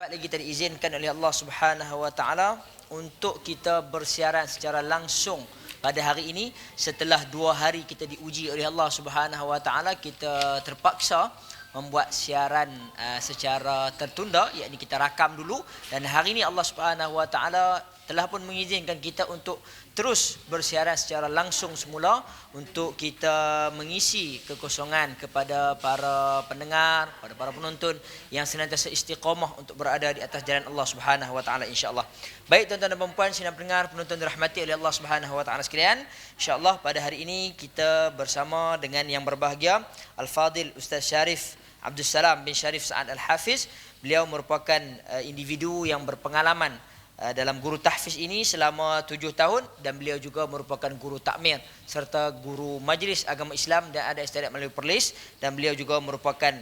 lagi kita diizinkan oleh Allah Subhanahu wa taala untuk kita bersiaran secara langsung pada hari ini. Setelah 2 hari kita diuji oleh Allah Subhanahu wa taala, kita terpaksa membuat siaran secara tertunda, yakni kita rakam dulu, dan hari ini Allah Subhanahu wa taala telah pun mengizinkan kita untuk terus bersiaran secara langsung semula untuk kita mengisi kekosongan kepada para pendengar, pada para penonton yang senantiasa istiqamah untuk berada di atas jalan Allah Subhanahu wa taala insya-Allah. Baik tuan-tuan dan puan-puan, sidang pendengar penonton dirahmati oleh Allah Subhanahu wa taala sekalian, insya-Allah pada hari ini kita bersama dengan yang berbahagia Al-Fadil Ustaz Syarif Abdul Salam bin Syarif Sa'ad Al-Hafiz. Beliau merupakan individu yang berpengalaman dalam guru tahfiz ini selama 7 tahun, dan beliau juga merupakan guru takmir serta guru majlis agama Islam dan ada istiadat melalui Perlis, dan beliau juga merupakan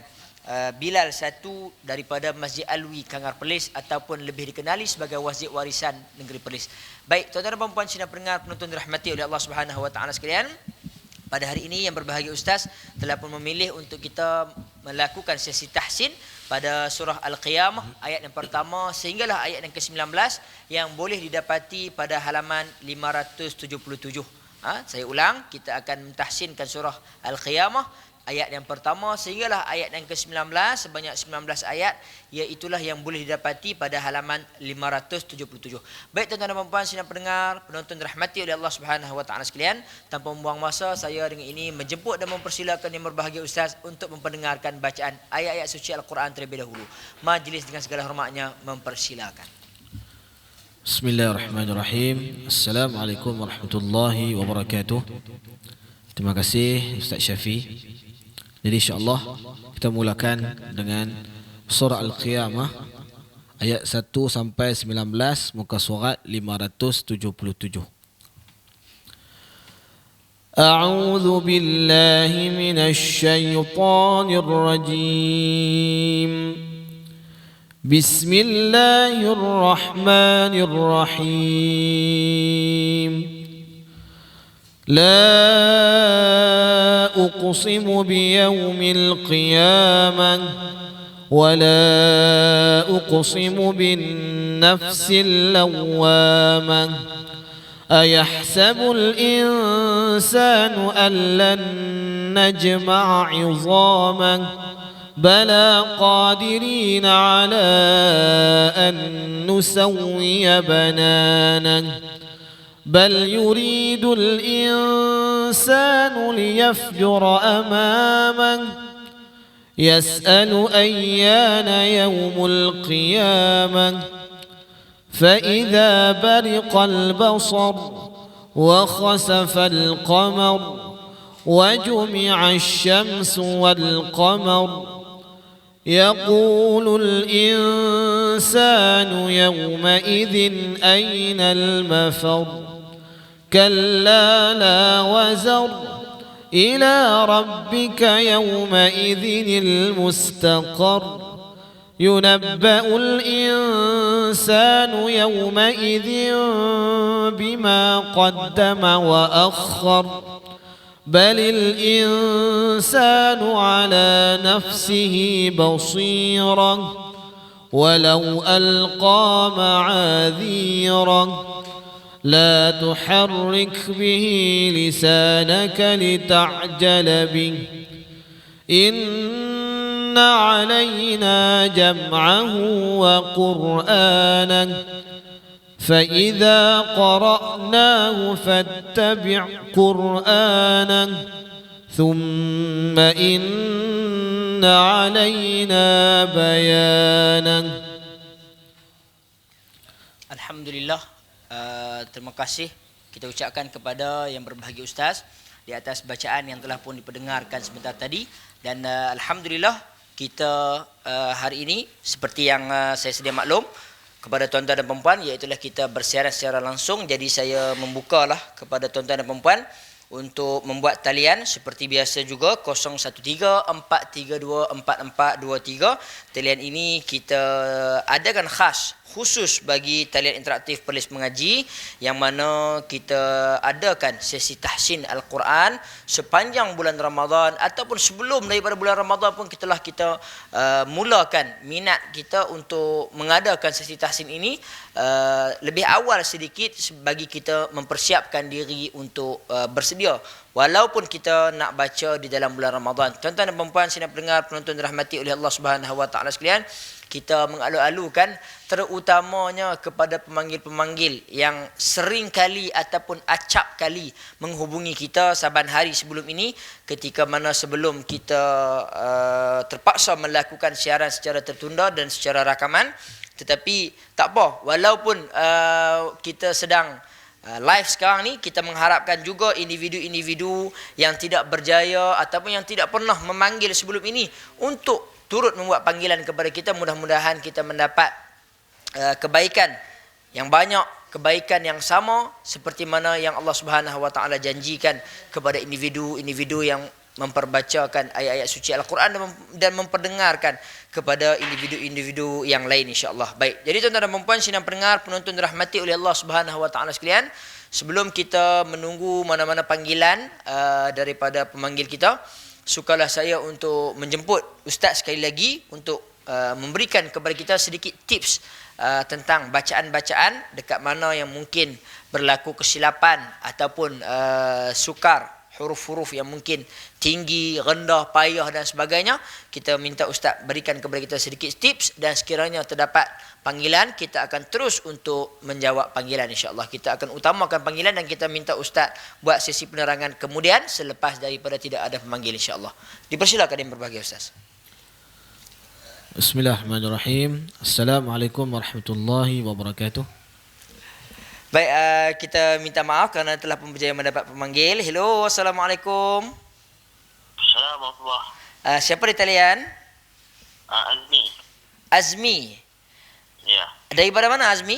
Bilal satu daripada Masjid Alwi Kangar Perlis ataupun lebih dikenali sebagai Masjid Warisan Negeri Perlis. Baik tuan-tuan dan puan-puan sidang pendengar penonton dirahmati oleh Allah Subhanahu wa taala sekalian, pada hari ini yang berbahagia Ustaz telah pun memilih untuk kita melakukan sesi tahsin pada surah Al-Qiyamah ayat yang pertama sehinggalah ayat yang ke-19 yang boleh didapati pada halaman 577. Saya ulang, kita akan mentahsinkan surah Al-Qiyamah ayat yang pertama sehinggalah ayat yang ke-19 sebanyak 19 ayat, iaitulah yang boleh didapati pada halaman 577. Baik tuan-tuan dan puan-puan sidang pendengar penonton dirahmati oleh Allah Subhanahu wa taala sekalian, tanpa membuang masa saya dengan ini menjemput dan mempersilakan yang berbahagia Ustaz untuk memperdengarkan bacaan ayat-ayat suci Al-Quran terlebih dahulu. Majlis dengan segala hormatnya mempersilakan. Bismillahirrahmanirrahim. Assalamualaikum warahmatullahi wabarakatuh. Terima kasih Ustaz Syafi. Jadi insya-Allah kita mulakan dengan surah Al-Qiyamah ayat 1 sampai 19 muka surat 577. A'udzu billahi minasy syaithanir rajim. Bismillahirrahmanirrahim. لا أقسم بيوم القيامة ولا أقسم بالنفس اللوامة أيحسب الإنسان أن لن نجمع عظامه بلى قادرين على أن نسوي بنانه بل يريد الإنسان ليفجر أمامه يسأل أيان يوم القيامة فإذا برق البصر وخسف القمر وجمع الشمس والقمر يقول الإنسان يومئذ أين المفر كلا لا وزر إلى ربك يومئذ المستقر ينبأ الإنسان يومئذ بما قدم وأخر بل الإنسان على نفسه بصيرة ولو ألقى معاذيره لا تحرك به لسانك لتعجل به إن علينا جمعه وقرآنه فإذا قرأناه فاتبع قرآنه ثم إن علينا بيانه. Alhamdulillah, terima kasih kita ucapkan kepada yang berbahagia Ustaz di atas bacaan yang telah pun diperdengarkan sebentar tadi, dan alhamdulillah kita hari ini seperti yang saya sedia maklum kepada tuan-tuan dan puan-puan, iaitulah kita bersiaran secara langsung. Jadi saya membukalah kepada tuan-tuan dan puan-puan untuk membuat talian seperti biasa juga 0134324423. Talian ini kita adakan khas khusus bagi talian interaktif Perlis Mengaji, yang mana kita adakan sesi tahsin Al-Quran sepanjang bulan Ramadan ataupun sebelum daripada bulan Ramadan pun kita mulakan minat kita untuk mengadakan sesi tahsin ini lebih awal sedikit bagi kita mempersiapkan diri untuk bersedia walaupun kita nak baca di dalam bulan Ramadan. Tuan-tuan dan puan-puan, sidang pendengar penonton dirahmati oleh Allah Subhanahu Wa Taala sekalian, kita mengalu-alukan terutamanya kepada pemanggil-pemanggil yang sering kali ataupun acap kali menghubungi kita saban hari sebelum ini, ketika mana sebelum kita terpaksa melakukan siaran secara tertunda dan secara rakaman. Tetapi tak apa, walaupun kita sedang live sekarang ni, kita mengharapkan juga individu-individu yang tidak berjaya ataupun yang tidak pernah memanggil sebelum ini untuk turut membuat panggilan kepada kita. Mudah-mudahan kita mendapat kebaikan yang banyak, kebaikan yang sama seperti mana yang Allah Subhanahu Wa Taala janjikan kepada individu-individu yang memperbacakan ayat-ayat suci Al-Quran dan memperdengarkan kepada individu-individu yang lain, insya-Allah. Baik. Jadi tuan-tuan dan puan-puan, sidang pendengar penonton dirahmati oleh Allah Subhanahu Wa Taala sekalian, sebelum kita menunggu mana-mana panggilan daripada pemanggil kita, sukalah saya untuk menjemput Ustaz sekali lagi untuk memberikan kepada kita sedikit tips tentang bacaan-bacaan dekat mana yang mungkin berlaku kesilapan ataupun sukar, huruf-huruf yang mungkin tinggi, rendah, payah dan sebagainya. Kita minta Ustaz berikan kepada kita sedikit tips, dan sekiranya terdapat panggilan, kita akan terus untuk menjawab panggilan, insya-Allah. Kita akan utamakan panggilan dan kita minta Ustaz buat sesi penerangan kemudian selepas daripada tidak ada pemanggil, insya-Allah. Dipersilakan yang berbahagia Ustaz. Bismillahirrahmanirrahim. Assalamualaikum warahmatullahi wabarakatuh. Baik, kita minta maaf kerana telah pun berjaya mendapat pemanggil. Hello, Assalamualaikum. Assalamualaikum. Siapa di talian? Azmi. Azmi. Ya. Daripada mana Azmi?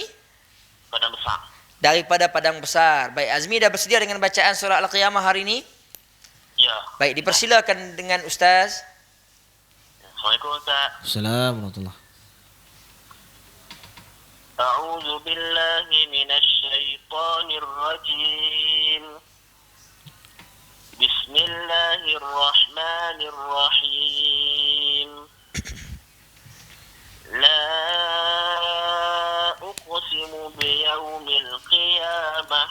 Padang Besar. Daripada Padang Besar. Baik, Azmi dah bersedia dengan bacaan surah Al-Qiyamah hari ini? Ya. Baik, dipersilakan dengan Ustaz. Assalamualaikum Ustaz. Assalamualaikum. أعوذ بالله من الشيطان الرجيم بسم الله الرحمن الرحيم لا أقسم بيوم القيامة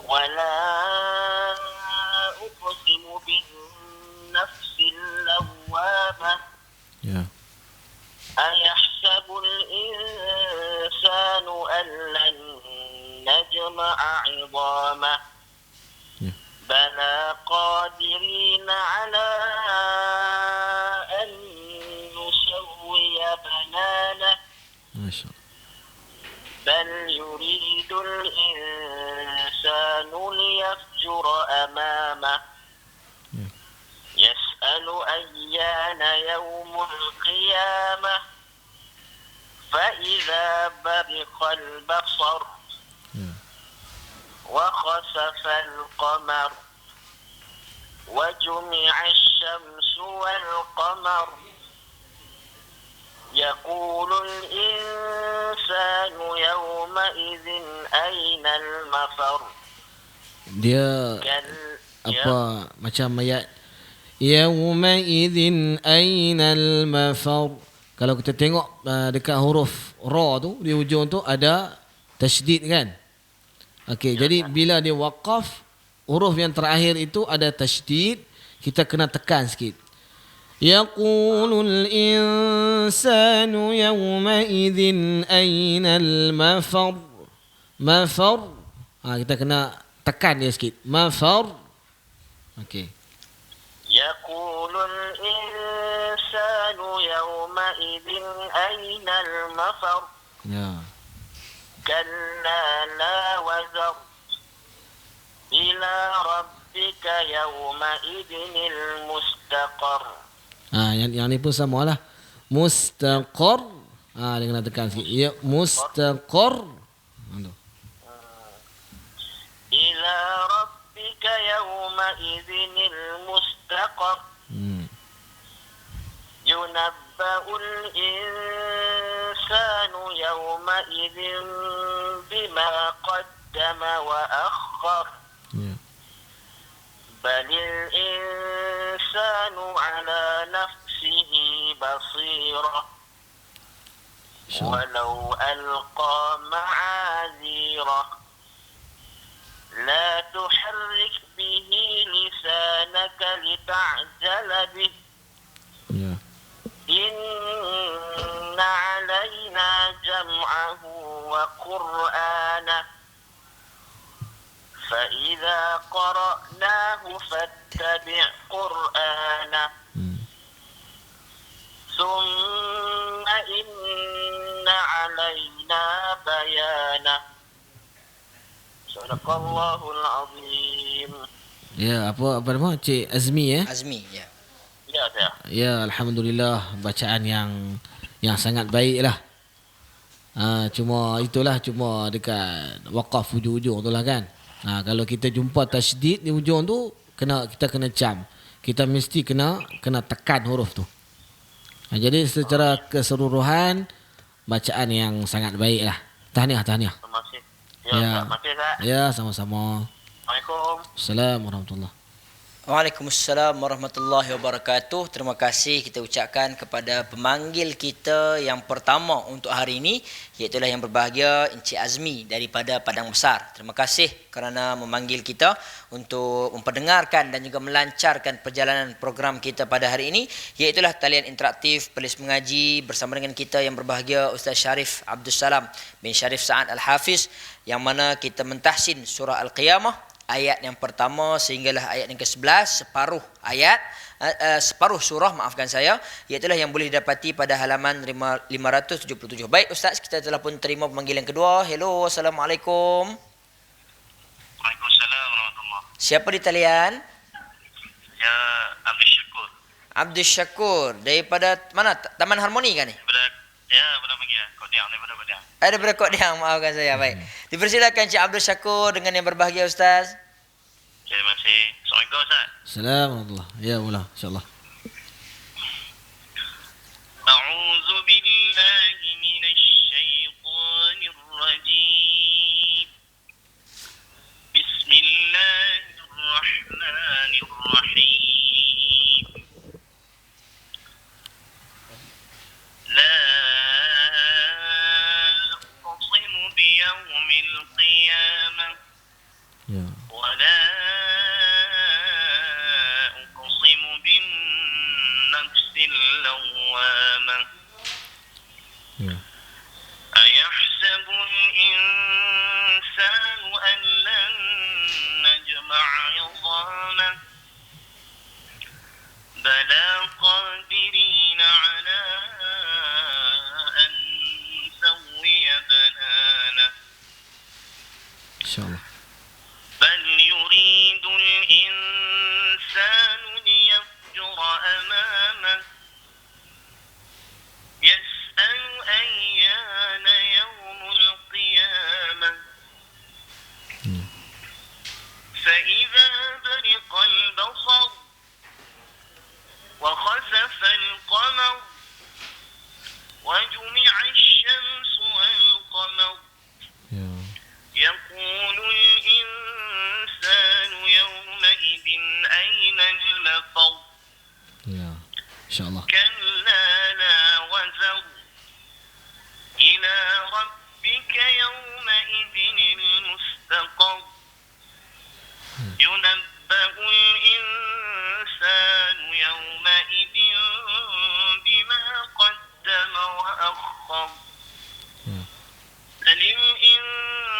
ولا أقسم بالنفس اللوامة أيحسب الإنسان أن لن نجمع عظامه بلى قادرين على أن نسوي بنانه ما شاء الله بل يريد الإنسان ليفجر أمامه يسأل أيان يوم القيامة فإذا برق البصر وخسف القمر وجمع الشمس والقمر يقول الإنسان يومئذ أين المفر. Dia apa macam ayat Yawma idzin ainal mafar. Kalau kita tengok dekat huruf ra tu di hujung tu ada tasydid kan? Okey, jadi bila dia waqaf, huruf yang terakhir itu ada tasydid, kita kena tekan sikit. Yaqulul insanu yawma idzin ainal mafar. Mafar. Kita kena tekan dia sikit. Mafar. Okey. يقول الإنسان يومئذ أين المفر كلا لا وزر إلى ربك يومئذ المستقر. Yang ni pun sama lah. Mustaqar. Dia kena tekan sikit. Ya, mustaqar. إلى ربك يومئذ المستقر. ينبأ الإنسان الإنسان يومئذ بما قدم وأخر Ya. بل الإنسان على نفسه بصيرة InsyaAllah. ولو ألقى معاذيره لا تحرك به لسانك لتعجل به Ya. إن علينا جمعه وقرآنه فإذا قرأناه فاتبع قرآنه Hmm. ثم إن علينا بيانه صدق الله العظيم. Ya, apa nama Cik Azmi ya? Azmi, ya. Ya, saya. Ya, alhamdulillah bacaan yang sangat baik lah. Cuma dekat waqaf ujung-ujung tu lah kan. Kalau kita jumpa tasydid di ujung tu kita kena cam. Kita mesti kena tekan huruf tu. Jadi secara keseluruhan bacaan yang sangat baik lah. Tahniah. Terima kasih. Ya. Terima kasih, Kak. Ya, sama-sama. Assalamualaikum. Assalamualaikum warahmatullahi. Waalaikumsalam warahmatullahi wabarakatuh. Terima kasih kita ucapkan kepada pemanggil kita yang pertama untuk hari ini, iaitu yang berbahagia Encik Azmi daripada Padang Besar. Terima kasih kerana memanggil kita untuk memperdengarkan dan juga melancarkan perjalanan program kita pada hari ini, iaitu talian interaktif Perlis Mengaji bersama dengan kita yang berbahagia Ustaz Sharif Abdul Salam bin Sharif Sa'ad Al-Hafiz, yang mana kita mentahsin surah Al-Qiyamah ayat yang pertama sehinggalah ayat yang ke-11, separuh surah, maafkan saya, iaitu yang boleh didapati pada halaman 577. Baik Ustaz, kita telah pun terima pemanggilan kedua. Hello, Assalamualaikum. Waalaikumsalam warahmatullahi. Siapa di talian? Ya, Abdul Syakur. Abdul Syakur. Daripada mana? Taman Harmoni kan ni? Benar bagi ya. Kodiang. Daripada Kok Diang, maafkan saya. Baik. Dipersilakan Cik Abdul Syakur dengan yang berbahagia Ustaz. Terima kasih. Assalamualaikum, Ustaz. Assalamualaikum warahmatullahi. Ya, mula insya-Allah. أعوذ بالله من الشيطان الرجيم بسم الله الرحمن الرحيم لا أقسم بيوم القيامة Ya. ولا أقسم بالنفس اللوامة Ya. أيحسب الإنسان أن لن نجمع عظامه بلى قادرين على أن نسوي بنانه Insya-Allah. بل يريد الإنسان ليفجر أمامه يسأل أيان يوم القيامة Hmm. فإذا برق البصر وخسف القمر وجمع الشمس والقمر Ya. يقول الإنسان يومئذ أين المفر Ya. Insya-Allah. كلا لا وزر إلى ربك يومئذ المستقر ينبأ الإنسان يومئذ بما قدم وأخر Ya. بل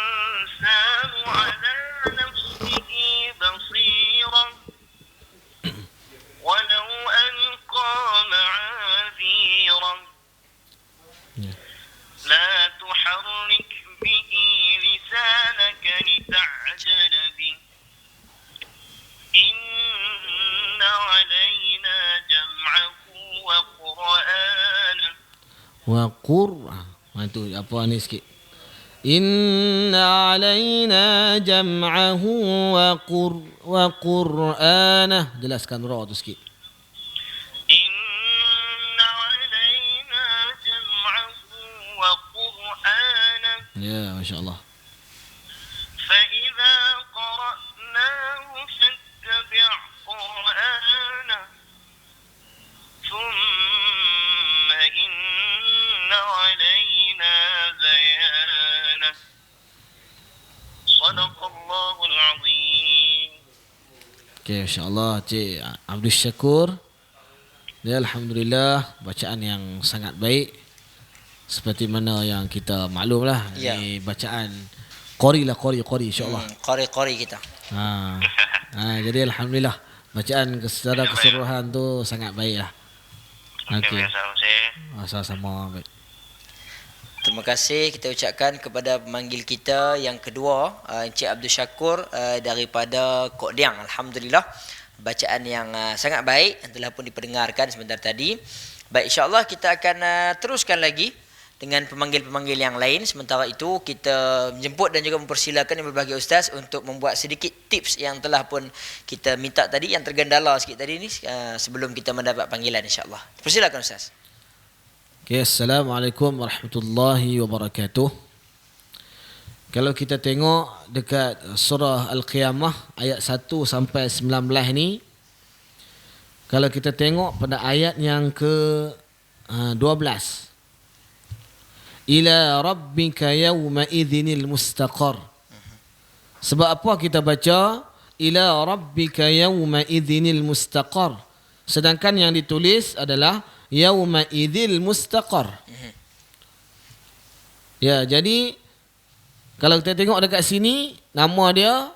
الإنسان على نفسه بصيرة ولو ألقى معاذيرا Ya. لا تحرك به لسانك لتعجل به إن علينا جمعه وقرآنه Wa itu apa ni sikit. Inna alaina jam'ahu wa qur'anah. Jelaskan ra tu sikit. إن علينا جمعه Ya, masya-Allah. فإذا قرأناه فاتبع قرآنه ثم إن علينا بيانه صدق الله العظيم. Okey, masya-Allah Cik Abdul Syakur. Ya, alhamdulillah bacaan yang sangat baik. Seperti mana yang kita maklumlah, Ya. ini bacaan qori insya-Allah. Qari-qari kita. Jadi alhamdulillah bacaan secara keseluruhan tu sangat baiklah. Okey. Sama-sama baik. Terima kasih kita ucapkan kepada pemanggil kita yang kedua, Encik Abdul Syakur daripada Kok Diang. Alhamdulillah bacaan yang sangat baik yang telah pun diperdengarkan sebentar tadi. Baik, insya-Allah kita akan teruskan lagi dengan pemanggil-pemanggil yang lain. Sementara itu kita menjemput dan juga mempersilakan yang berbahagia ustaz untuk membuat sedikit tips yang telah pun kita minta tadi, yang tergendala sikit tadi ni sebelum kita mendapat panggilan insya-Allah. Persilakan ustaz. Okay, Assalamualaikum warahmatullahi wabarakatuh. Kalau kita tengok dekat surah Al-Qiyamah ayat 1 sampai 19 ni, kalau kita tengok pada ayat yang ke 12, ila rabbika yawma idzinil mustaqar. Sebab apa kita baca ila rabbika yawma idzinil mustaqar, sedangkan yang ditulis adalah yauma idzil mustaqar. Ya, jadi kalau kita tengok dekat sini nama dia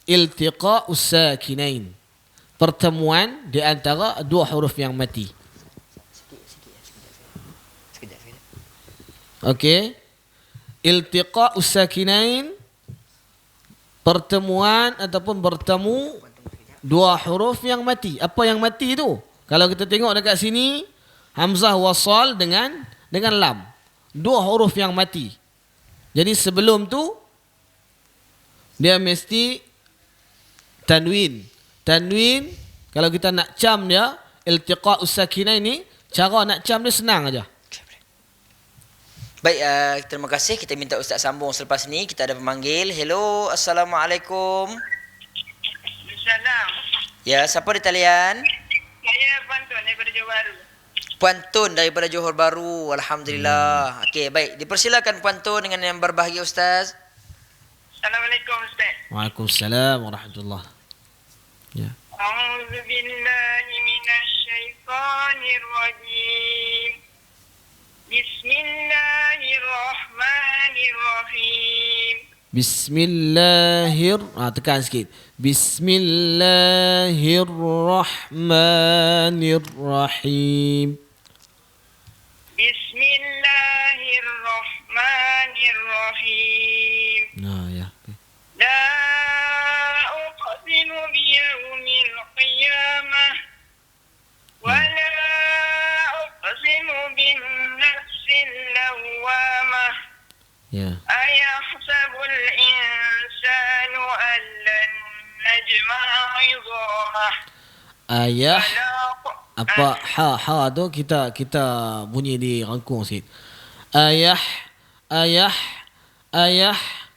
iltiqa'us sakinain, pertemuan di antara dua huruf yang mati. Okey. Iltiqa'us sakinain, pertemuan ataupun bertemu dua huruf yang mati. Apa yang mati tu? Kalau kita tengok dekat sini hamzah wasal dengan lam. Dua huruf yang mati. Jadi sebelum tu dia mesti tanwin. Tanwin kalau kita nak cam dia iltiqa'us sakinain ni, cara nak cam dia senang aja. Baik, terima kasih. Kita minta ustaz sambung selepas ni. Kita ada pemanggil. Hello, assalamualaikum. Salam. Ya, siapa di talian? Saya Pantun daripada Johor Bahru. Puan Tun daripada Johor Bahru. Alhamdulillah. Okey, baik. Dipersilakan Puan Tun dengan yang berbahagia ustaz. Assalamualaikum Ustaz. Waalaikumsalam warahmatullahi. Ya. A'udzu billahi minasy syaithanir rajim. Bismillahirrahmanirrahim. Tekan sikit. Bismillahirrahmanirrahim. Bismillahirrahmanirrahim. Ya. La uqsimu biyawmil qiyamah wa la uqsimu bin nafsil lawwamah. Ya. Ayahsabul insanu an lan najma'a 'idhamah. Ayah apa ha tu kita bunyi di rangkung sikit. Ayah.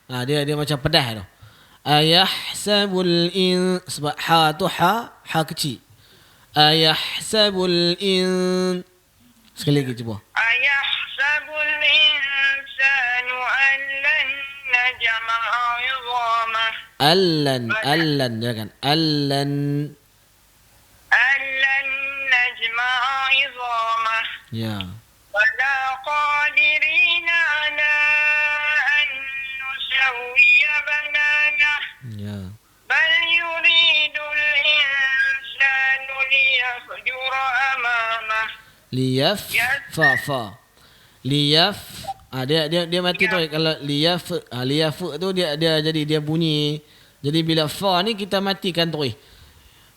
Dia macam pedas tu. Ayahsabul sebab ha tu ha kecil. Ayahsabul sekali lagi cuba. Ayahsabul insanu an lan najma'a 'idhamah. Allan jangan allan. Allan najma'a 'idhamah. Ya. Wala qadirina ala an nusawwiya bananah. Ya. Bal yuridul insanu liyafjura amamah. Liyaf fa. Liyaf dia mati tu kalau liyaf tu dia jadi dia bunyi. Jadi bila fa ni kita matikan terus.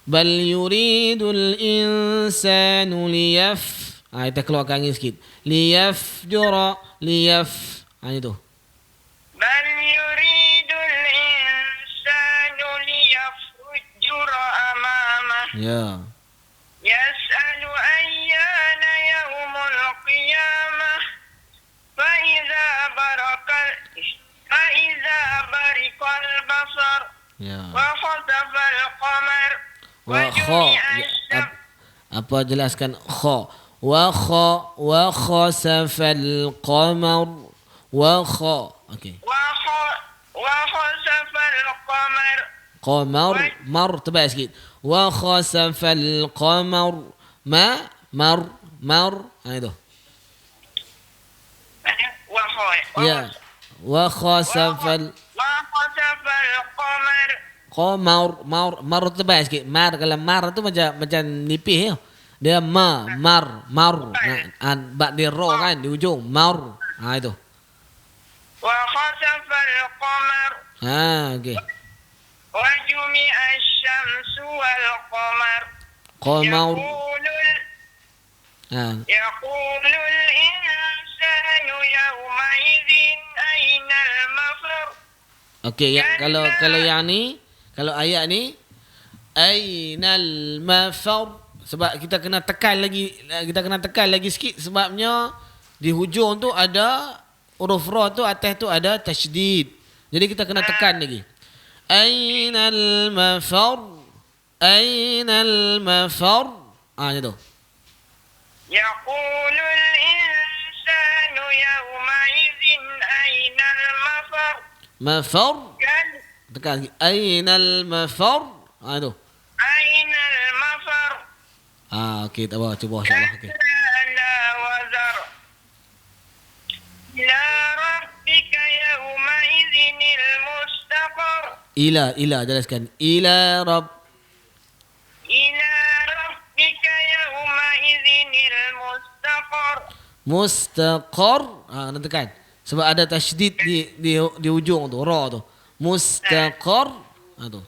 Bal yuridul insanu liyaf. Kita keluarkan angin sikit. Liyafjura itu. Bal yuridul insanu liyafjura amamah. Ya. Yas'alu ayyana yawmul qiyamah. Fa idza barakal Ya. وخسف القمر Wa kha. وجمع Ya, الشمس apa jelaskan kha. Wa khasafal qamar. Wa kha. Okey. وخسف القمر Qamar. Mar tebal sikit. Wa khasafal qamar. Mar. Itu. Ya. Wa khasafal وخسف القمر mar tebal sikit. Mar kalau mar tu macam nipis ya. Dia mar. Nah, bak dia ro kan di ujung mar. Itu. وخسف القمر Okey. وجمع الشمس والقمر Qamar. يقول الإنسان يومئذ أين المفر Okey, ya, kalau yang ni, kalau ayat ni ainal mafar, sebab kita kena tekan lagi sikit sebabnya di hujung tu ada huruf ra tu, atas tu ada tasydid. Jadi kita kena tekan lagi. Ainal mafar. Macam tu. يقول الإنسان يومئذ أين المفر Mafar. Tekan lagi. Ainal mafar. Tu. أين المفر Okey, tak apa, cuba insya-Allah. Okey. لا وزر إلى ربك يومئذ المستقر Ila jelaskan. Ila إلى ربك يومئذ المستقر mustaqar. Nak tekan. Sebab ada tasydid di ujung tu, ra tu. Mustaqar. Tu.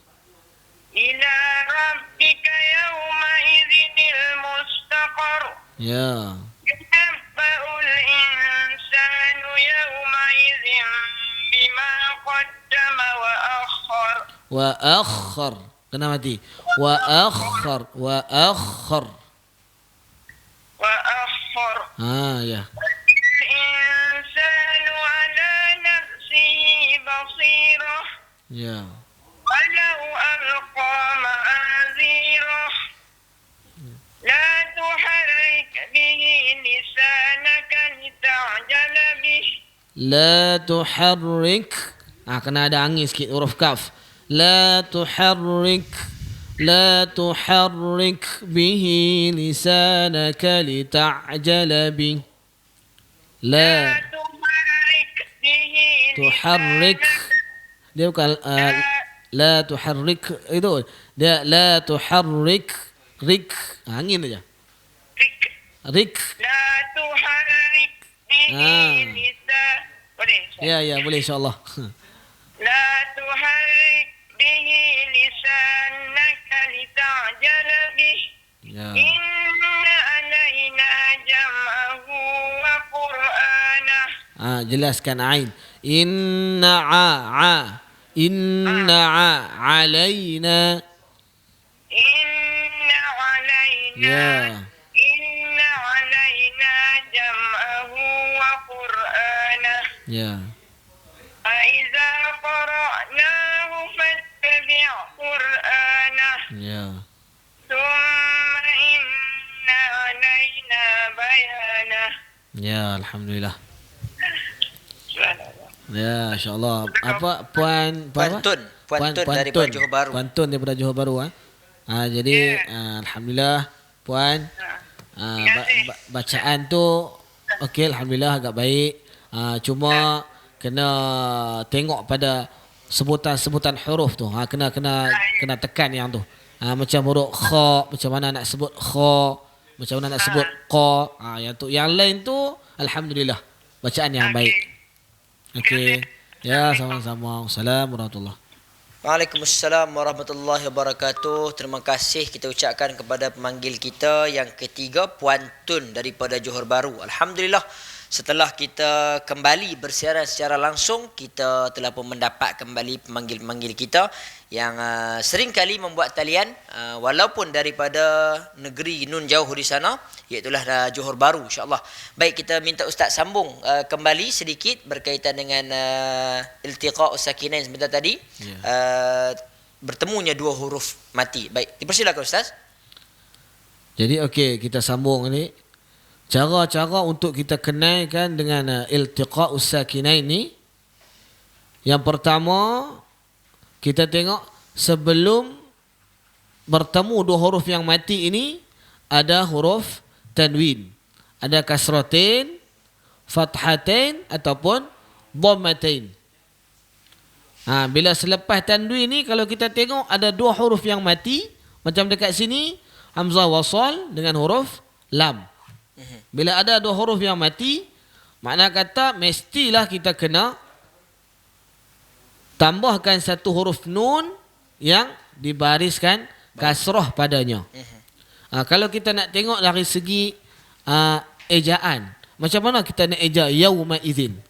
إلى ربك يومئذ المستقر Ya. ينبأ الإنسان يومئذ بما قدم وأخر Wa akhar. Kena mati. Wa akhar. وأخر Ya. الإنسان على نفسه بصيرة Ya. ولو ألقى معاذيره لا تحرك به لسانك لتعجل به La tuharrik. Kena ada angin sikit huruf kaf. La tuharrik bihi lisanaka lita'jala bih. لا La تحرك به tuharrik. Dia bukan la tuharrik itu. Dia la tuharrik angin aja. Rik. لا تحرك به لسانك Ya boleh insya-Allah. لا تحرك به لسانك لتعجل به Ya. إن علينا جمعه وقرآنه Jelaskan ain. Inna alaina. إن علينا Ya. إن علينا جمعه وقرآنه Ya. فإذا قرأناه فاتبع قرآنه Ya. ثم إن علينا بيانه Ya, alhamdulillah. Ya, insya-Allah. Apa puan Puantun daripada Johor Bahru. Puantun daripada Johor Bahru jadi alhamdulillah puan. Bacaan tu okey, alhamdulillah agak baik. Cuma kena tengok pada sebutan huruf tu. Kena tekan yang tu. Macam huruf kha, macam mana nak sebut kha, macam mana nak sebut qa. Yang tu, yang lain tu alhamdulillah bacaan yang baik. Okey. Ya, sama-sama. Assalamualaikum warahmatullahi. Waalaikumsalam warahmatullahi wabarakatuh. Terima kasih kita ucapkan kepada pemanggil kita yang ketiga, Puan Tun daripada Johor Bahru. Alhamdulillah, setelah kita kembali bersiaran secara langsung, kita telah pun mendapat kembali pemanggil-pemanggil kita yang sering kali membuat talian walaupun daripada negeri nun jauh di sana, iaitulah Johor Bahru, insya-Allah. Baik, kita minta Ustaz sambung kembali sedikit berkaitan dengan iltiqa' sakinain sebentar tadi. bertemunya dua huruf mati. Baik, dipersilakan Ustaz. Jadi okey, kita sambung ni. Cara-cara untuk kita kenalkan dengan iltiqa'us sakinain ni. Yang pertama, kita tengok sebelum bertemu dua huruf yang mati ini ada huruf tanwin. Ada kasratain, fathatain ataupun dhammatain. Bila selepas tanwin ni kalau kita tengok ada dua huruf yang mati, macam dekat sini hamzah wasal dengan huruf lam. Bila ada dua huruf yang mati, makna kata mestilah kita kena tambahkan satu huruf nun yang dibariskan kasrah padanya. Kalau kita nak tengok dari segi ejaan, macam mana kita nak eja yauma idzin?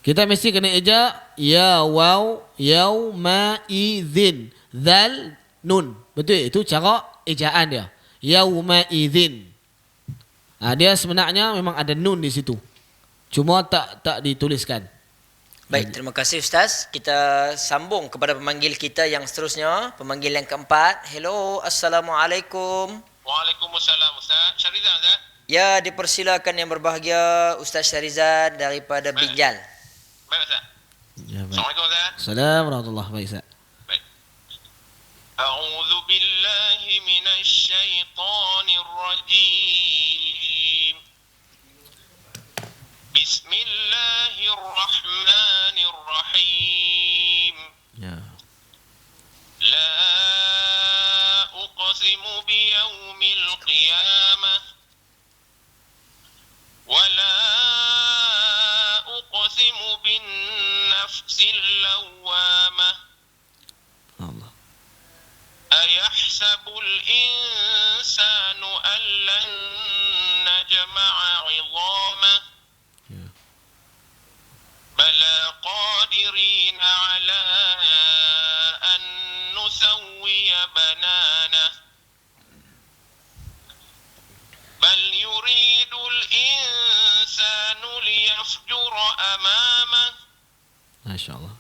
Kita mesti kena eja ya waw yauma idzin zal nun. Betul? Itu cara ejaan dia. Yauma idzin. Dia sebenarnya memang ada nun di situ. Cuma tak dituliskan. Baik, terima kasih Ustaz. Kita sambung kepada pemanggil kita yang seterusnya. Pemanggil yang keempat. Hello, Assalamualaikum. Waalaikumsalam Ustaz. Syarizan Ustaz? Ya, dipersilakan yang berbahagia Ustaz Syarizan daripada Binjal. Baik Ustaz. Ya, baik. Assalamualaikum Ustaz. Assalamualaikum warahmatullahi wabarakatuh. Baik. A'udzu billahi minasy syaithanir rajim. Bismillahirrahmanirrahim. Ya. La uqsimu biyaumil qiyamah wa la uqsimu bin nafsil lawwamah. Allah. Ayahsabul insanu an lan najma'a 'idhamah. بلى قادرين على أن نسوي بنانه بل يريد الإنسان ليفجر أمامه ما شاء الله.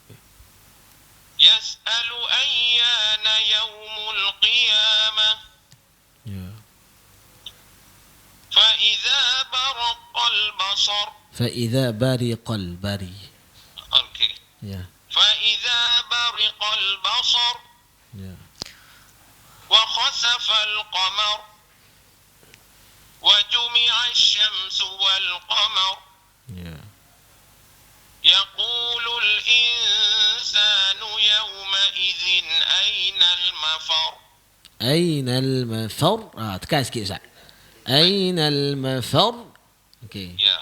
يسأل أيان يوم القيامة فإذا برق البصر فإذا برق البري. أوكي. يا. فإذا برق البصر. يا. وخسف القمر. وجمع الشمس والقمر. يا. يقول الإنسان يومئذ أين المفر. أين المفر؟ تكاس كيسا. أين المفر؟ أوكي. يا.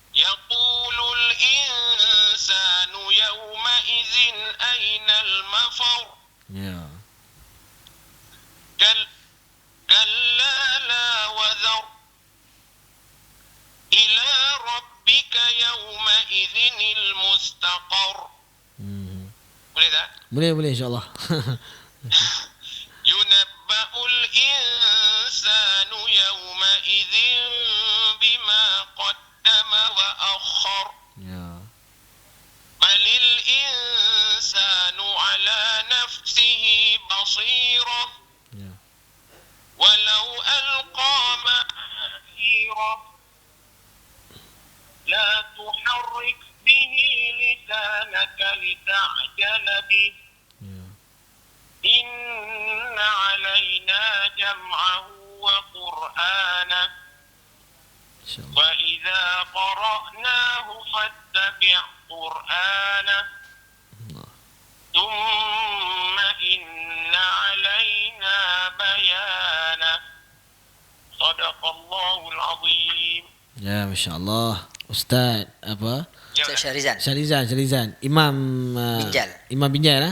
يقول الإنسان يومئذ أين المفر. كلا لا وزر إلى ربك يومئذ المستقر. boleh tak? Boleh insyaAllah. ينبأ الإنسان يومئذ بما قدم وأخر. بل الإنسان على نفسه بصيرة. ولو ألقى معاذيره لا تحرك به لسانك لتعجل به. إن علينا جمعه وقرآنه وإذا قرأناه فاتبع قرآنه ثم إن علينا بيانه صدق الله العظيم. Ya, Masya Allah. Ustaz apa? Ustaz Syarizan. Syarizan. Imam Binjal. Imam Binjal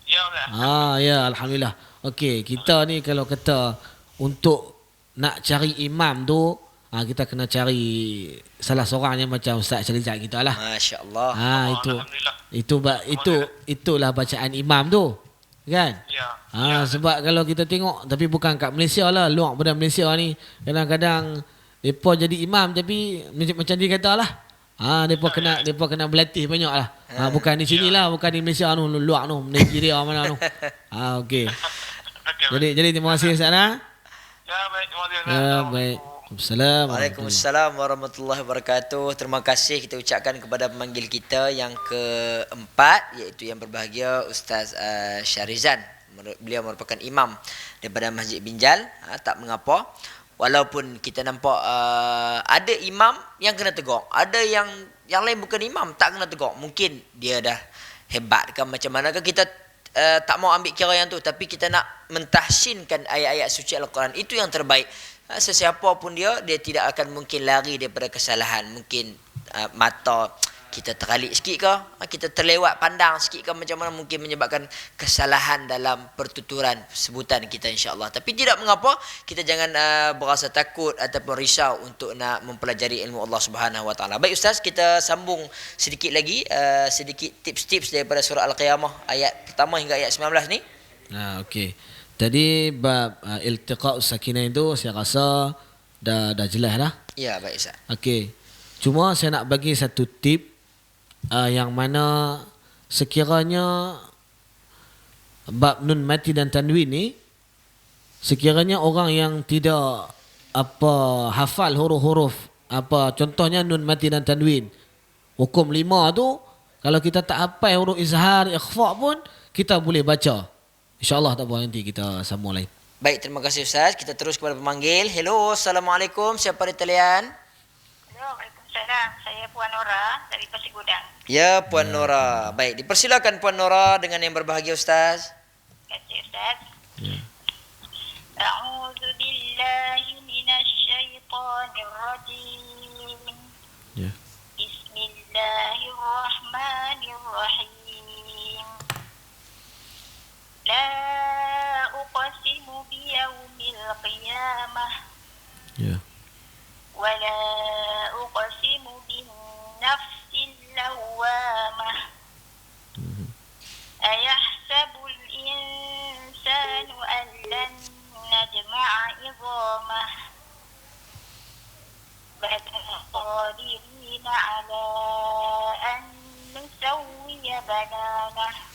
Ya Allah. Ya, alhamdulillah. Okey, kita ni kalau kata untuk nak cari imam tu, kita kena cari salah seorang yang macam Ustaz Syarizan kita lah. Masya-Allah. Itulah bacaan imam tu. Kan? Ya. Sebab kalau kita tengok, tapi bukan kat Malaysia lah, luar pada Malaysia ni, kadang-kadang depa jadi imam tapi macam dia kata lah, Depa kena berlatih banyaklah. Bukan di sinilah, bukan di Malaysia luar Nigeria mana okey. Okey. Jadi terima kasih Ustaz Ya, baik. Terima kasih. baik. Assalamualaikum. Waalaikumsalam warahmatullahi wabarakatuh. Terima kasih kita ucapkan kepada pemanggil kita yang keempat, iaitu yang berbahagia Ustaz Syarizan. Beliau merupakan imam daripada Masjid Binjal. Tak mengapa. Walaupun kita nampak ada imam yang kena tegur, ada yang lain bukan imam tak kena tegur. Mungkin dia dah hebat kan macam mana kan, kita tak mau ambil kira yang tu, tapi kita nak mentahsinkan ayat-ayat suci Al-Quran. Itu yang terbaik. Sesiapa pun dia tidak akan mungkin lari daripada kesalahan. Mungkin mata kita teralik sikit ke, kita terlewat pandang sikit ke, macam mana mungkin menyebabkan kesalahan dalam pertuturan sebutan kita, insya-Allah. Tapi tidak mengapa, kita jangan berasa takut ataupun risau untuk nak mempelajari ilmu Allah Subhanahu Wa Taala. Baik Ustaz, kita sambung sedikit lagi, sedikit tips-tips daripada surah Al-Qiyamah ayat pertama hingga ayat 19 ni. Okey. Tadi bab iltiqa'us sakinah itu saya rasa dah jelas dah. Ya, baik Ustaz. Okey. Cuma saya nak bagi satu tip yang mana sekiranya bab nun mati dan tanwin ni, sekiranya orang yang tidak hafal huruf-huruf, contohnya nun mati dan tanwin, hukum 5 tu kalau kita tak hafal huruf izhar, ikhfa pun kita boleh baca. InsyaAllah tak apa, nanti kita sambung lain. Baik, terima kasih Ustaz. Kita terus kepada pemanggil. Hello, Assalamualaikum. Siapa di talian? Hello, Waalaikumsalam. Saya Puan Nora dari Pasir Gudang. Ya, Puan Nora. Baik, dipersilakan Puan Nora dengan yang berbahagia Ustaz. Terima kasih Ustaz. Ya. A'udzu billahi minasy syaithanir rajim. Ya. Bismillahirrahmanirrahim. La uqsimu biyaumil qiyamah. Ya. Wa la uqsimu bin nafsil lawwamah. Ayahsabul insanu an lan najma'a idhamah. Bal qadirina ala an nusawwiya bananah.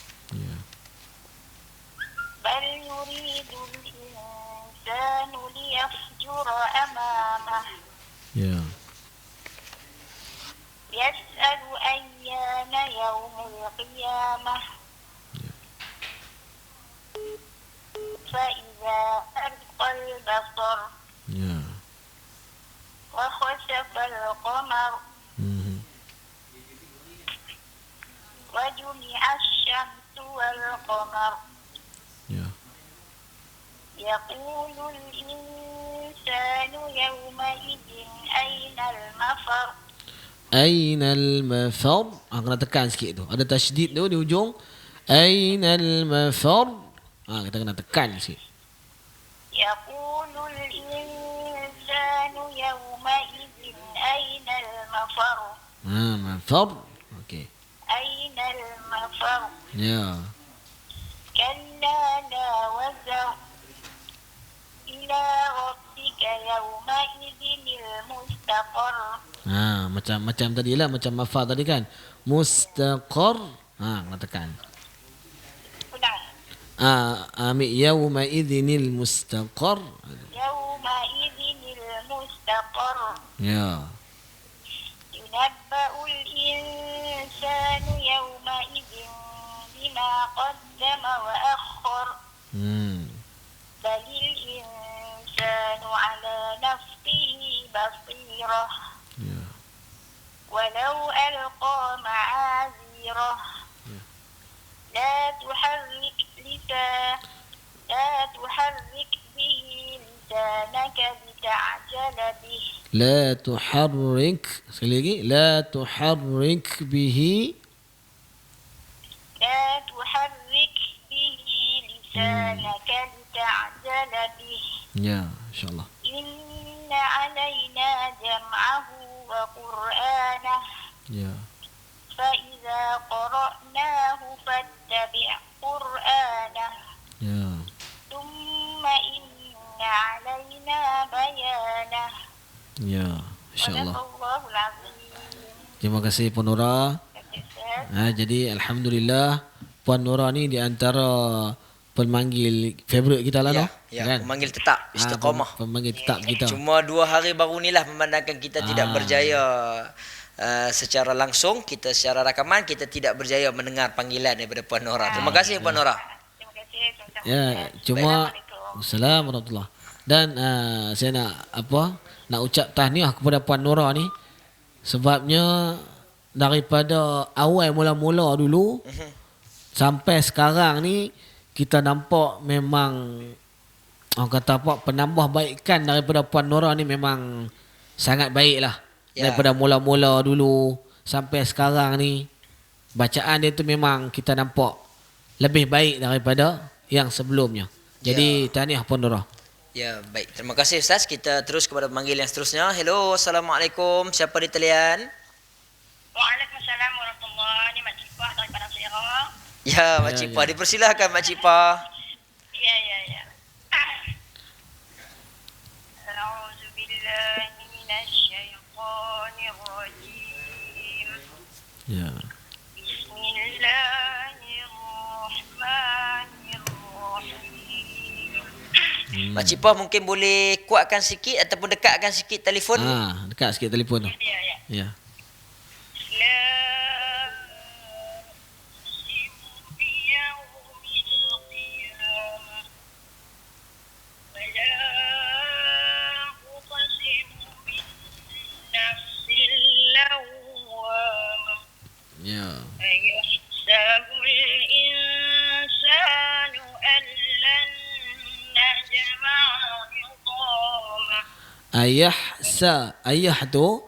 بل يريد الإنسان ليفجر أمامه يسأل أيان يوم القيامة فإذا ألقى البصر وخسف القمر وجمع الشمس والقمر يقول الإنسان يومئذ أين المفر. أين المفر. Kena tekan sikit tu. Ada tasydid tu di ujung. أين المفر. Kita kena tekan sikit. يقول الإنسان يومئذ أين المفر. مفر. Okey. أين المفر. Ya. كلا لا وزر إلى ربك يومئذ المستقر. Macam tadi lah, macam mafal tadi kan. Mustaqar. Kena tekan. Ulang. Ambil yauma idzinil mustaqar. يومئذ المستقر. Ya. ينبأ الإنسان يومئذ بما قدم وأخر. بل الإنسان على نفسه بصيرة. ولو ألقى معاذيره. لا تحرك به لسانك لتعجل به. لا تحرك. Sekali lagi. لا تحرك به. لا تحرك به لسانك لتعجل به. Ya, insyaAllah. إن علينا جمعه وقرآنه. Ya. فإذا قرأناه فاتبع قرآنه. Ya. ثم إن علينا بيانه. Ya, insyaAllah. صدق الله العظيم. Terima kasih Puan Nora. Jadi alhamdulillah Puan Nora ni di antara pemanggil favourite kita lah, Ya, noh. ya, Kan? pemanggil tetap istiqamah. Pemanggil tetap kita. Cuma 2 hari baru ni lah memandangkan kita tidak berjaya secara langsung, kita secara rakaman kita tidak berjaya mendengar panggilan daripada Puan Nora. Terima kasih Puan Nora. Terima kasih. Sama-sama. Ya, cuma Assalamualaikum. Assalamualaikum warahmatullahi. Dan saya nak ucap tahniah kepada Puan Nora ni sebabnya daripada awal mula-mula dulu sampai sekarang ni kita nampak memang orang kata apa, penambahbaikan daripada Puan Nora ni memang sangat baik lah. Ya. Daripada mula-mula dulu sampai sekarang ni bacaan dia tu memang kita nampak lebih baik daripada yang sebelumnya. Jadi tahniah Puan Nora. Ya, baik. Terima kasih Ustaz. Kita terus kepada pemanggil yang seterusnya. Hello, Assalamualaikum. Siapa di talian? Waalaikumsalam warahmatullahi. Ini Mak Cipah daripada Serang. Ya, Mak Cipah. Dipersilakan Mak Cipah. Ya. A'udzubillahi minasyaitonirrajim. Ya. Bismillahirrahmanirrahim. Mak Cipah mungkin boleh kuatkan sikit ataupun dekatkan sikit telefon. Dekat sikit telefon tu. Ya. Ya. La uqsimu biyawmil qiyamah. Wa la uqsimu bin nafsil lawwamah. Ya. Ayahsabul insanu an lan najma'a 'idhamah. Ayah tu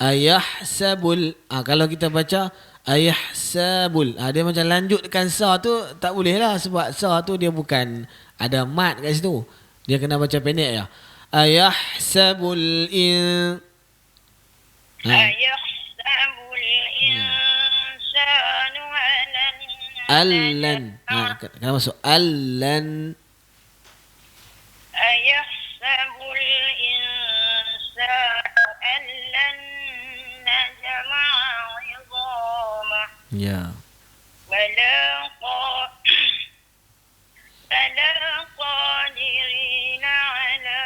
ayahsabul. Kalau kita baca ayahsabul, dia macam lanjutkan sa tu tak boleh lah sebab sa tu dia bukan ada mat kat situ. Dia kena baca pendek ya. Ayahsabul Ayahsabul insanu allan. Kena masuk allan. Ayahsabul insanu allan najma'a 'idhamah. Ya. Bala qadirina 'ala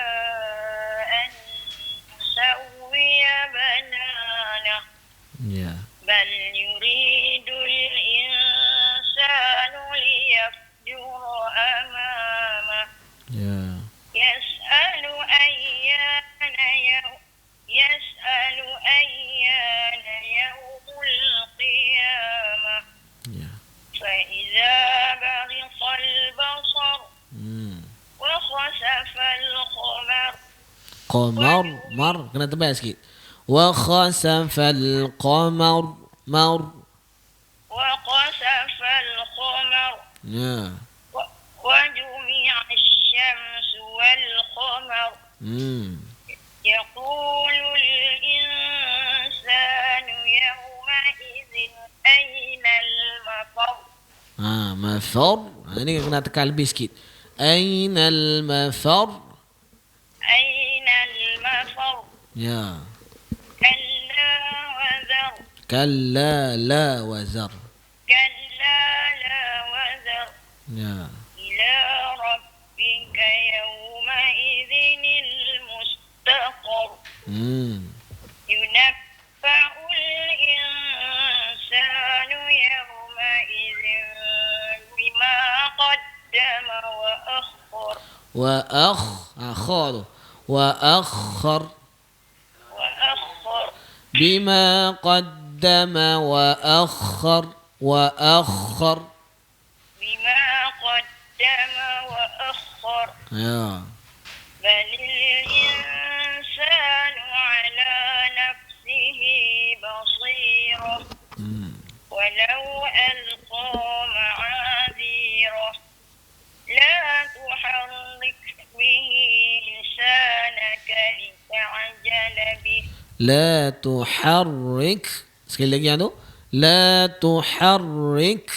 an nusawwiya bananah. Ya. بل يريد الإنسان ليفجر أمامه Ya. يسأل أيان يوم القيامة Ya. فإذا برق البصر وخسف القمر Qamar, kena tebal sikit. Wa khasafal qamar, وخسف القمر Ya. وجمع الشمس والقمر يقول الإنسان يومئذ أين المفر. Mafar. Ini kena tekan lebih sikit. Ainal mafar. أين المفر. Ya. كلا وزر. Kalla la wazar. كلا لا وزر. Ya. إلى ربك يومئذ المستقر. ينبأ الإنسان يومئذ بما قدم وأخر. وأخر بما قدم وأخر. بما قدم وأخر. Ya. بل الإنسان على نفسه بصيرة ولو ألقى معاذيره لا تحرك به لسانك لتعجل به. لا تحرك. Sekali lagi yang tu. La tuharrik.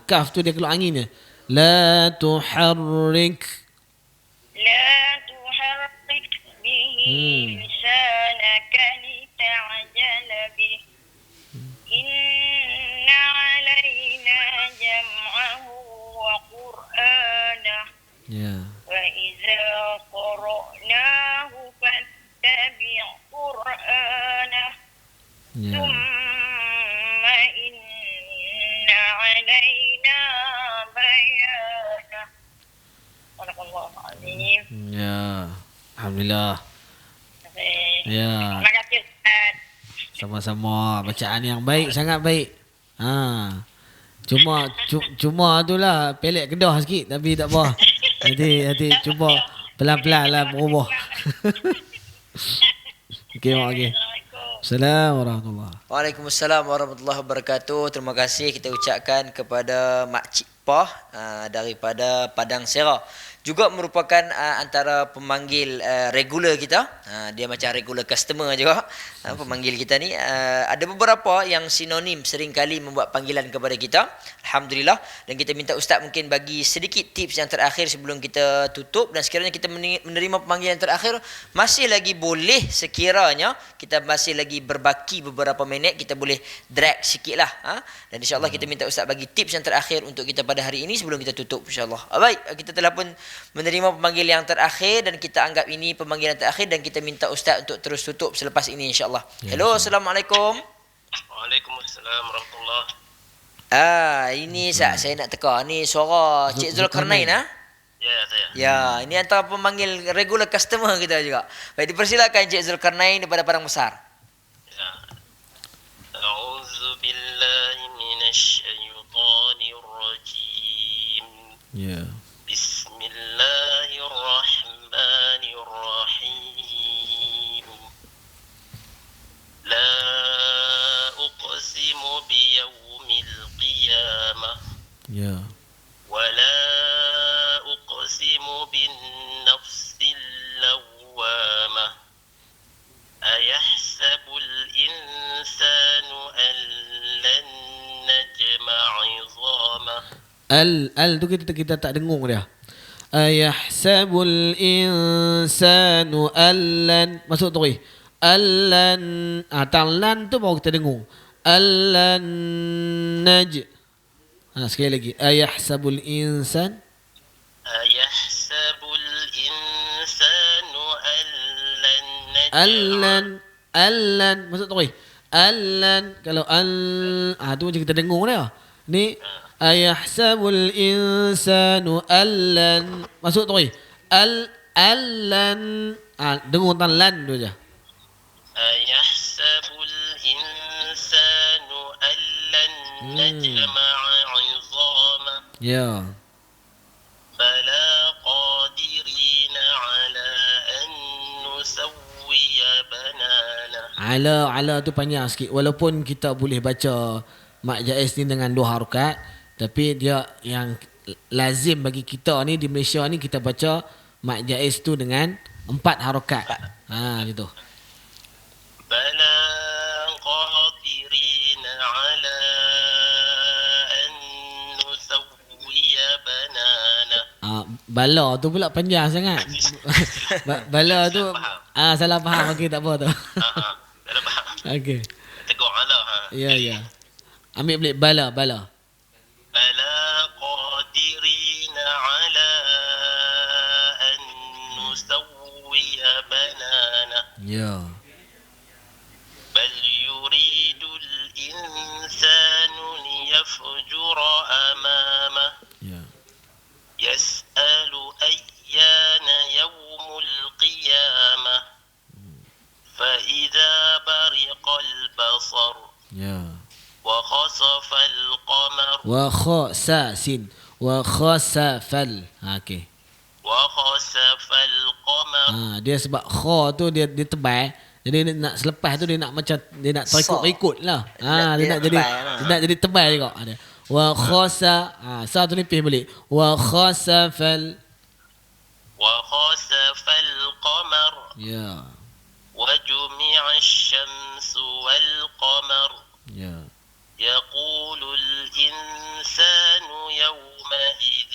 Kaf tu dia keluar anginnya. La tuharrik. لا تحرك به لسانك لتعجل به قرأناه فاتبع قرآنه Ya. ثم إن علينا بيانه صدق الله العظيم. Ya. Alhamdulillah. Ya. Terima kasih Ustaz. Sama-sama. Bacaan yang baik, sangat baik. Cuma itulah pelik kedah sikit tapi tak apa. Nanti cuba pelan-pelan lah berubah. Okey, mak okey. Assalamualaikum warahmatullahi. Waalaikumsalam warahmatullahi wabarakatuh. Terima kasih kita ucapkan kepada Mak Cik Pah daripada Padang Serah. Juga merupakan antara pemanggil regular kita. Dia macam regular customer juga. Pemanggil kita ni ada beberapa yang sinonim sering kali membuat panggilan kepada kita. Alhamdulillah. Dan kita minta Ustaz mungkin bagi sedikit tips yang terakhir sebelum kita tutup. Dan sekiranya kita menerima pemanggilan terakhir, masih lagi boleh sekiranya kita masih lagi berbaki beberapa minit, kita boleh drag sikit lah. Dan insyaAllah kita minta Ustaz bagi tips yang terakhir untuk kita pada hari ini sebelum kita tutup insyaAllah. Baik, kita telah pun menerima pemanggil yang terakhir dan kita anggap ini pemanggilan terakhir dan kita minta Ustaz untuk terus tutup selepas ini insyaAllah. Hello, Assalamualaikum. Waalaikumsalam warahmatullahi. Ini saya nak teka. Ni suara Cik Zulkarnain Ya, saya. Ya, ini antara pemanggil regular customer kita juga. Baik, dipersilakan Cik Zulkarnain daripada Padang Besar. Ya. A'udzu billahi minasyaitonir rajim. Ya. Bismillahirrahmanirrahim. La uqsimu biyaumil qiyamah. Ya. ولا أقسم بالنفس اللوامة أيحسب الإنسان أن لن نجمع عظامه Al tu kita tak dengung dia. Ayahsabul insanu allan, masuk tu. Allan, lan tu baru kita dengung. Allan sekali lagi. Ayahsabul insan. Ayahsabul insanu allan Allan, masuk tu. Allan, kalau tu macam kita dengung dia. Ni ayahsabul insanu allan, masuk tu. Allan, dengung tentang lan tu je. Ayahsabul insanu allan najma'a 'idhamah. Ya. Bala qadirina 'ala an nusawwiya banana. Ala tu panjang sikit. Walaupun kita boleh baca Mak Jaiz ni dengan 2 harakat, tapi dia yang lazim bagi kita ni di Malaysia ni kita baca Mak Jaiz tu dengan 4 harakat. Gitu. Bala qadirina 'ala an nusawwiya banana. Bala tu pula panjang sangat. Bala tu salah faham. Okey, tak apa tu. Salah faham. Okey. Tegur ala Ya. Ambil balik bala. Bala qadirina 'ala an nusawwiya banana. Ya. بل يريد الإنسان ليفجر أمامه Ya. يسأل أيان يوم القيامة فإذا برق البصر Ya. وخسف القمر Wa khasasin wa khasafal. Okey. وخسف القمر. Dia sebab kha tu dia tebal. Jadi dia nak selepas tu dia nak macam dia nak terikut-ikut lah. Dia nak jadi tebal juga. Wa khasa sa tu nipis balik. Wa khasafal. وخسف القمر Ya. وجمع الشمس والقمر Ya. يقول الإنسان يومئذ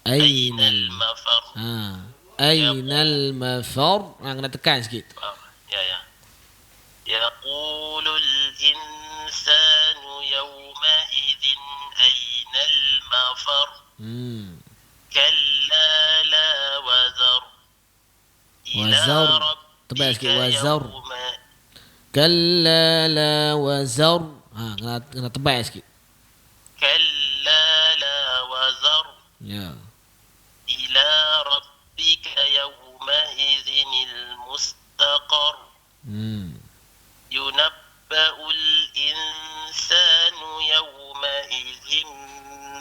أين المفر. Ainal mafar. Kena tekan sikit. Ya. يقول الإنسان يومئذ أين المفر. كلا إلى وزر تبع ربك sikit وزر يوم كلا لا وزر kena tebal sikit كلا لا وزر ya إلى ربك يومئذ المستقر ينبأ الإنسان يومئذ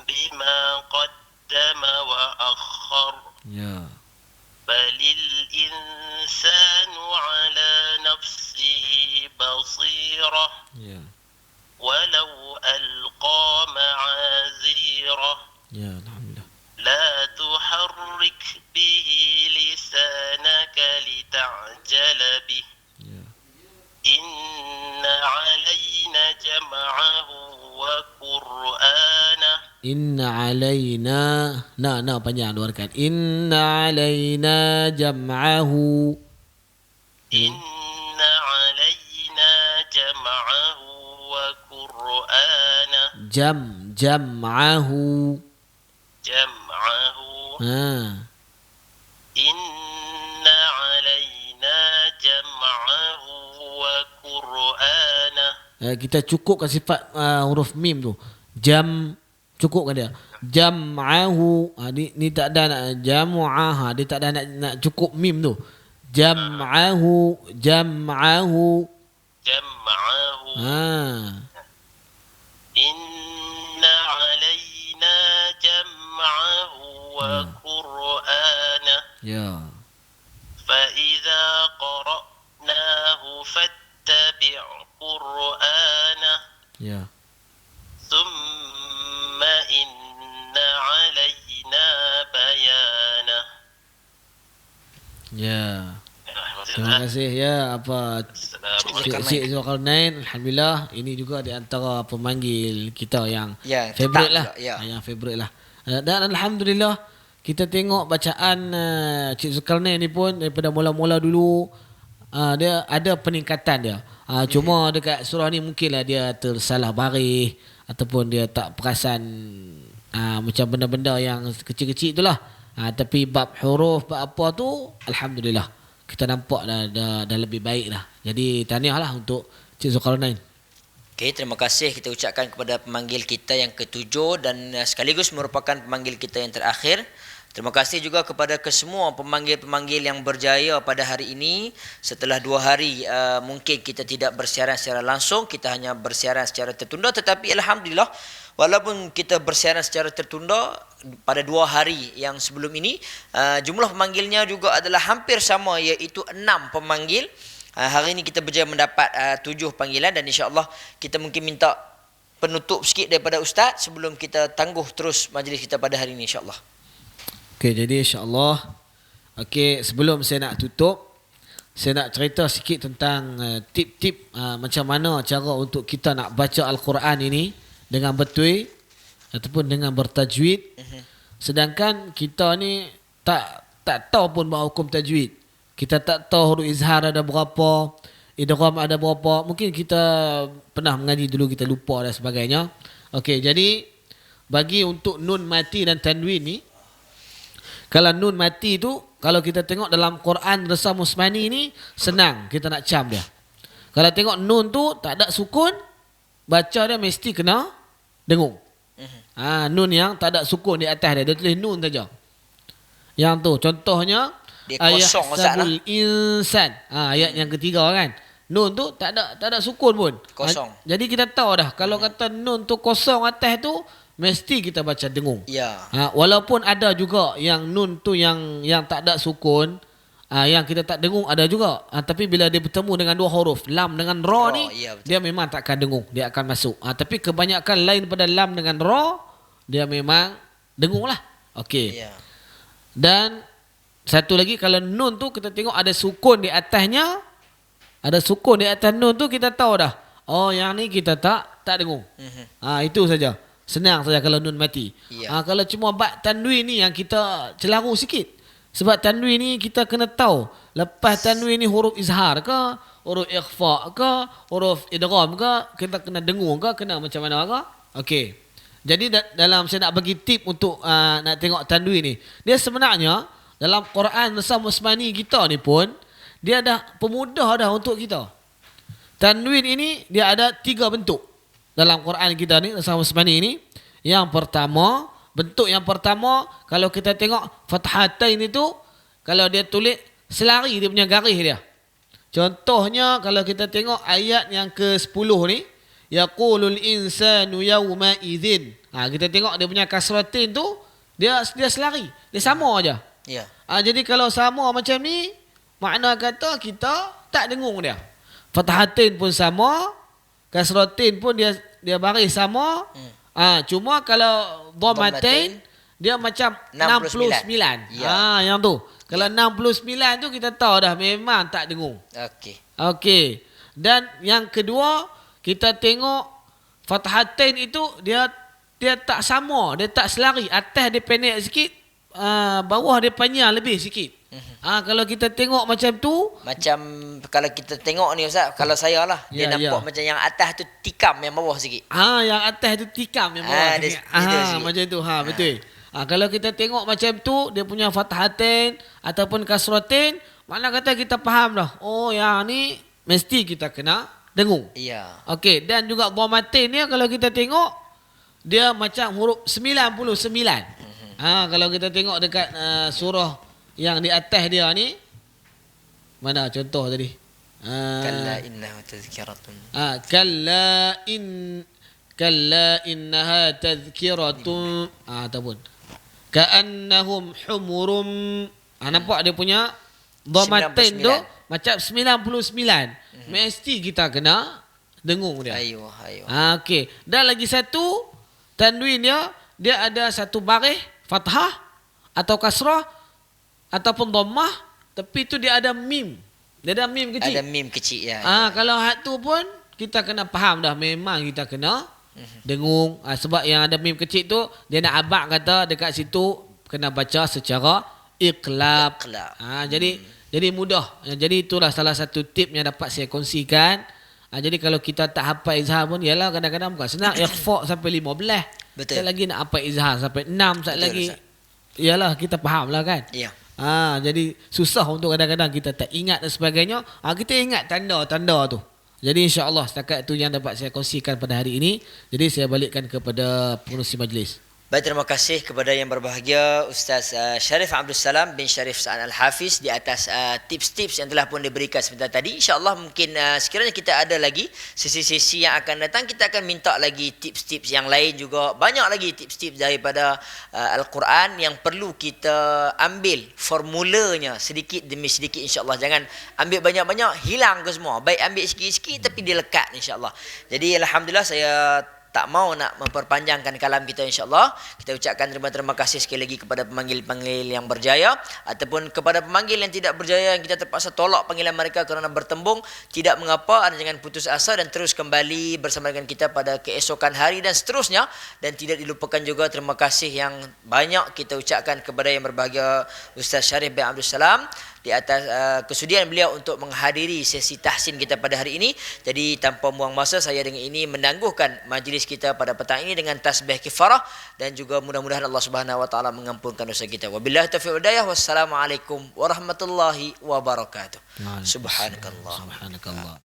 بما قدم وأخر ya بل الإنسان على نفسه بصيرة ya ولو ألقى معاذيره ya alhamdulillah لا تحرك به لسانك لتعجل به ya إن علينا جمعه وقرآنه inna alaina na panjang dua rakaat inna alaina jam'ahu إن علينا جمعه وقرآنه jam'ahu جمعه إن علينا جمعه وقرآنه kita cukupkan sifat huruf mim tu cukupkan dia jam'ahu ni tak ada nak jam'ah dia tak ada nak cukup mim tu jam'ahu جمعه إن علينا جمعه وقرآنه ya فإذا قرأناه فاتبع قرآنه ya ثم إن علينا بيانه ya terima kasih ya apa Cik Zulkarnain. Alhamdulillah ini juga di antara pemanggil kita yang Ya, favorite tetap lah juga, ya. yang favorite lah dan Alhamdulillah kita tengok bacaan Cik Zulkarnain ni pun daripada mula-mula dulu dia ada peningkatan dia cuma dekat surah ni mungkinlah dia tersalah baris ataupun dia tak perasan macam benda-benda yang kecil-kecil itulah tapi bab huruf bab apa tu Alhamdulillah kita nampak dah lebih baik dah. Jadi tahniahlah untuk Cik Zulkarnain. Okey, terima kasih kita ucapkan kepada pemanggil kita yang ketujuh dan sekaligus merupakan pemanggil kita yang terakhir. Terima kasih juga kepada kesemua pemanggil-pemanggil yang berjaya pada hari ini. Setelah 2 hari mungkin kita tidak bersiaran secara langsung, kita hanya bersiaran secara tertunda, tetapi alhamdulillah walaupun kita bersiaran secara tertunda pada 2 hari yang sebelum ini, jumlah pemanggilnya juga adalah hampir sama, iaitu 6 pemanggil. Hari ini kita berjaya mendapat 7 panggilan dan insya-Allah kita mungkin minta penutup sikit daripada ustaz sebelum kita tangguh terus majlis kita pada hari ini insya-Allah. Okey, jadi insya-Allah sebelum saya nak tutup, saya nak cerita sikit tentang tip-tip macam mana cara untuk kita nak baca Al-Quran ini dengan betul ataupun dengan bertajwid. Sedangkan kita ni tak tahu pun bahawa hukum tajwid. Kita tak tahu huruf izhar ada berapa, idgham ada berapa. Mungkin kita pernah mengaji dulu, kita lupa dan sebagainya. Okey, jadi bagi untuk nun mati dan tanwin ni, kalau nun mati tu, kalau kita tengok dalam Quran Resam Usmani ni, senang kita nak cam dia. Kalau tengok nun tu tak ada sukun, baca dia mesti kena dengung. Nun yang tak ada sukun di atas dia tulis nun saja. Yang tu contohnya Dia kosong ayahsabul insan. Ayat yang ketiga kan. Nun tu tak ada sukun pun. Kosong. Jadi kita tahu dah kalau kata nun tu kosong atas tu mesti kita baca dengung. Ya. Walaupun ada juga yang nun tu yang tak ada sukun, yang kita tak dengung ada juga. Tapi bila dia bertemu dengan 2 huruf lam dengan ra ni, ya, dia memang takkan dengung, dia akan masuk. Tapi kebanyakan lain pada lam dengan ra, dia memang dengung lah. Okey. Ya. Dan satu lagi, kalau nun tu kita tengok ada sukun di atasnya, ada sukun di atas nun tu, kita tahu dah. Oh, yang ni kita tak dengung. Itu saja. Senang saja kalau nun mati. Ya. Kalau cuma bab tanwin ni yang kita celaru sikit. Sebab tanwin ni kita kena tahu. Lepas tanwin ni huruf izhar ke, huruf ikhfa ke, huruf idgham ke, kita kena dengung ke, kena macam mana ke? Okey. Jadi dalam saya nak bagi tip untuk nak tengok tanwin ni. Dia sebenarnya dalam Quran Nusam Usmani kita ni pun dia dah pemudah dah untuk kita. Tanwin ini dia ada 3 bentuk dalam Quran kita ni Nusam Usmani ini. Yang pertama, bentuk yang pertama kalau kita tengok fathatain itu kalau dia tulis selari dia punya garis dia. Contohnya kalau kita tengok ayat yang ke-10 ni, yaqulul insanu yawma idzin. Kita tengok dia punya kasratin tu dia selari, dia sama aja. Ya. Jadi kalau sama macam ni, makna kata kita tak dengung dia. Fathatin pun sama, kasratin pun dia baris sama. Cuma kalau dhammatain dia macam 69. Ya. Yang tu. Kalau 69 tu kita tahu dah memang tak dengung. Okey. Dan yang kedua, kita tengok fathatain itu dia tak sama, dia tak selari. Atas dia pendek sikit, bawah dia panjang lebih sikit. Kalau kita tengok macam tu, macam kalau kita tengok ni Ustaz, kalau saya lah dia nampak macam yang atas tu tikam, yang bawah sikit. Yang atas tu tikam, yang bawah sikit. Macam tu. Betul. Kalau kita tengok macam tu, dia punya fathatain ataupun kasratain, makna kata kita faham dah. Oh, yang ni mesti kita kena dengung. Ya. Okey, dan juga dhammatain ni kalau kita tengok dia macam huruf 99. Kalau kita tengok dekat surah yang di atas dia ni, mana contoh tadi? Kalla innahu tadhkiratun. Kalla innaha tadhkiratun. Ataupun ka'annahum humurum. Nampak dia punya dhammatain tu macam 99. Mesti kita kena dengung dia. Ayuh. Okey. Dan lagi satu, tanwin dia ada satu baris fathah atau kasrah ataupun dhammah, tapi tu dia ada mim. Dia ada mim kecil. Ada mim kecil ya. Kalau hak tu pun kita kena faham dah, memang kita kena dengung. Sebab yang ada mim kecil tu dia nak abang kata dekat situ kena baca secara iqlab. Jadi mudah. Jadi itulah salah satu tip yang dapat saya kongsikan. Jadi kalau kita tak hafal izhar pun, yalah kadang-kadang bukan senang ikhfa sampai 15. Betul. Sat lagi nak hafal izhar sampai 6, sat lagi. Yalah kita faham lah kan. Ya. Jadi susah untuk kadang-kadang kita tak ingat dan sebagainya. Kita ingat tanda-tanda tu. Jadi insya-Allah setakat itu yang dapat saya kongsikan pada hari ini. Jadi saya balikkan kepada pengerusi majlis. Baik, terima kasih kepada yang berbahagia Ustaz Sharif Abdul Salam bin Sharif Sa'an Al-Hafiz di atas tips-tips yang telah pun diberikan sebentar tadi. InsyaAllah mungkin sekiranya kita ada lagi sesi-sesi yang akan datang, kita akan minta lagi tips-tips yang lain juga. Banyak lagi tips-tips daripada Al-Quran yang perlu kita ambil formulanya sedikit demi sedikit insyaAllah. Jangan ambil banyak-banyak, hilang ke semua. Baik ambil sikit-sikit tapi dia lekat insyaAllah. Jadi Alhamdulillah saya tak mau nak memperpanjangkan kalam kita insyaAllah. Kita ucapkan terima kasih sekali lagi kepada pemanggil-pemanggil yang berjaya ataupun kepada pemanggil yang tidak berjaya yang kita terpaksa tolak panggilan mereka kerana bertembung. Tidak mengapa, anda jangan putus asa dan terus kembali bersama dengan kita pada keesokan hari dan seterusnya. Dan tidak dilupakan juga terima kasih yang banyak kita ucapkan kepada yang berbahagia Ustaz Sharif bin Abdul Salam di atas kesudian beliau untuk menghadiri sesi tahsin kita pada hari ini. Jadi tanpa buang masa, saya dengan ini menangguhkan majlis kita pada petang ini dengan tasbih kifarah dan juga mudah-mudahan Allah Subhanahu wa taala mengampunkan dosa kita. Wabillahi taufiq wal hidayah. Wassalamualaikum warahmatullahi wabarakatuh. Subhanakallah.